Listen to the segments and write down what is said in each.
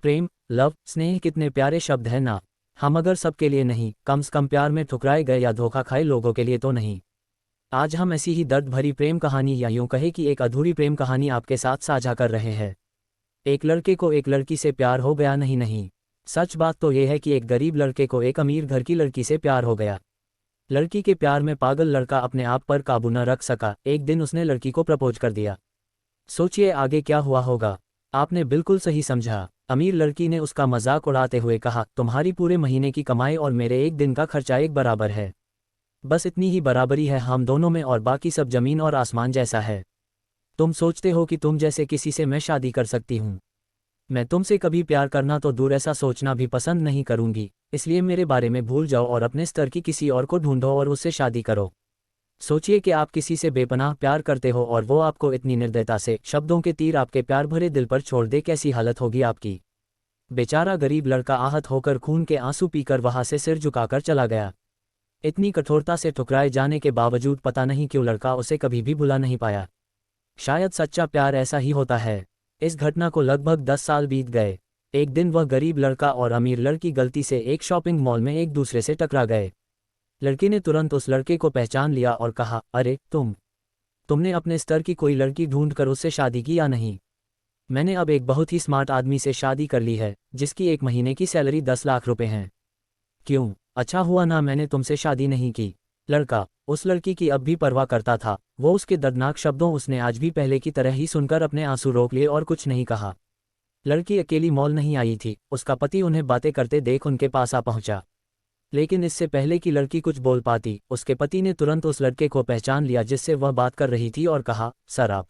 प्रेम, love, स्नेह कितने प्यारे शब्द हैं ना। हम अगर सबके लिए नहीं, कम से कम प्यार में ठुकराए गए या धोखा खाए लोगों के लिए तो नहीं। आज हम ऐसी ही दर्द भरी प्रेम कहानी या यूं कहे कि एक अधूरी प्रेम कहानी आपके साथ साझा कर रहे हैं। एक लड़के को एक लड़की से प्यार हो गया। नहीं नहीं, सच बात तो यह है कि एक गरीब लड़के को एक अमीर घर की लड़की से प्यार हो गया। लड़की के प्यार में पागल लड़का अपने आप पर काबू न रख सका। एक दिन उसने लड़की को प्रपोज कर दिया। सोचिए आगे क्या हुआ होगा। आपने बिल्कुल सही समझा। अमीर लड़की ने उसका मजाक उड़ाते हुए कहा, तुम्हारी पूरे महीने की कमाई और मेरे एक दिन का खर्चा एक बराबर है। बस इतनी ही बराबरी है हम दोनों में और बाकी सब जमीन और आसमान जैसा है। तुम सोचते हो कि तुम जैसे किसी से मैं शादी कर सकती हूँ। मैं तुमसे कभी प्यार करना तो दूर, ऐसा सोचना भी पसंद नहीं करूंगी। इसलिए मेरे बारे में भूल जाओ और अपने स्तर की किसी और को ढूंढो और उससे शादी करो। सोचिए कि आप किसी से बेपनाह प्यार करते हो और वो आपको इतनी निर्दयता से शब्दों के तीर आपके प्यार भरे दिल पर छोड़ दे, कैसी हालत होगी आपकी। बेचारा गरीब लड़का आहत होकर खून के आंसू पीकर वहां से सिर झुकाकर चला गया। इतनी कठोरता से ठुकराए जाने के बावजूद पता नहीं क्यों लड़का उसे कभी भी भुला नहीं पाया। शायद सच्चा प्यार ऐसा ही होता है। इस घटना को लगभग 10 साल बीत गए। एक दिन वह गरीब लड़का और अमीर लड़की गलती से एक शॉपिंग मॉल में एक दूसरे से टकरा गए। लड़की ने तुरंत उस लड़के को पहचान लिया और कहा, अरे तुमने अपने स्तर की कोई लड़की ढूंढकर उससे शादी की या नहीं। मैंने अब एक बहुत ही स्मार्ट आदमी से शादी कर ली है जिसकी एक महीने की सैलरी 10 लाख रुपए हैं। क्यों, अच्छा हुआ ना मैंने तुमसे शादी नहीं की। लड़का उस लड़की की अब भी परवाह करता था। वो उसके दर्दनाक शब्दों उसने आज भी पहले की तरह ही सुनकर अपने आंसू रोक लिए और कुछ नहीं कहा। लड़की अकेली मॉल नहीं आई थी। उसका पति उन्हें बातें करते देख उनके पास आ पहुंचा। लेकिन इससे पहले कि लड़की कुछ बोल पाती, उसके पति ने तुरंत उस लड़के को पहचान लिया जिससे वह बात कर रही थी और कहा, सर आप।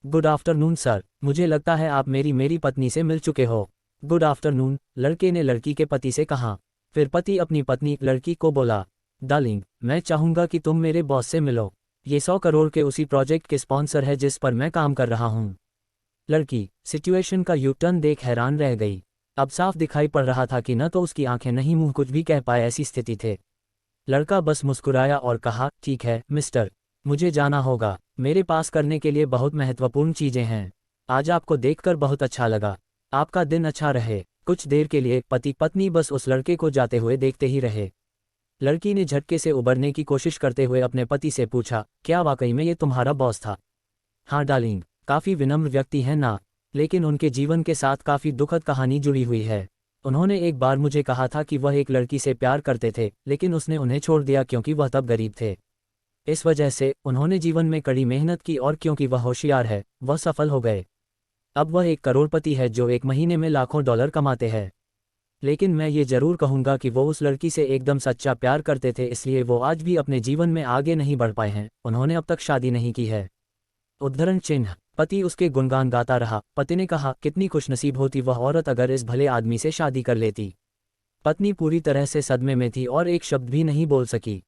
गुड आफ्टरनून सर, मुझे लगता है आप मेरी पत्नी से मिल चुके हो। गुड आफ्टरनून, लड़के ने लड़की के पति से कहा। फिर पति अपनी पत्नी लड़की को बोला, डार्लिंग मैं चाहूंगा कि तुम मेरे बॉस से मिलो। ये 100 करोड़ के उसी प्रोजेक्ट के स्पॉन्सर है जिस पर मैं काम कर रहा हूँ। लड़की सिचुएशन का यू टर्न देख हैरान रह गई। अब साफ दिखाई पड़ रहा था कि न तो उसकी आंखें नहीं मुंह कुछ भी कह पाए, ऐसी स्थिति थे। लड़का बस मुस्कुराया और कहा, ठीक है मिस्टर, मुझे जाना होगा। मेरे पास करने के लिए बहुत महत्वपूर्ण चीजें हैं। आज आपको देखकर बहुत अच्छा लगा। आपका दिन अच्छा रहे। कुछ देर के लिए पति पत्नी बस उस लड़के को जाते हुए देखते ही रहे। लड़की ने झटके से उबरने की कोशिश करते हुए अपने पति से पूछा, क्या वाकई में ये तुम्हारा बॉस था। हाँ डार्लिंग, काफी विनम्र व्यक्ति हैं ना, लेकिन उनके जीवन के साथ काफी दुखद कहानी जुड़ी हुई है। उन्होंने एक बार मुझे कहा था कि वह एक लड़की से प्यार करते थे, लेकिन उसने उन्हें छोड़ दिया क्योंकि वह तब गरीब थे। इस वजह से उन्होंने जीवन में कड़ी मेहनत की और क्योंकि वह होशियार है, वह सफल हो गए। अब वह एक करोड़पति है जो एक महीने में लाखों डॉलर कमाते हैं। लेकिन मैं ये जरूर कहूंगा कि वो उस लड़की से एकदम सच्चा प्यार करते थे, इसलिए वो आज भी अपने जीवन में आगे नहीं बढ़ पाए हैं। उन्होंने अब तक शादी नहीं की है। उद्धरण चिन्ह। पति उसके गुणगान गाता रहा। पति ने कहा, कितनी खुशनसीब होती वह औरत अगर इस भले आदमी से शादी कर लेती। पत्नी पूरी तरह से सदमे में थी और एक शब्द भी नहीं बोल सकी।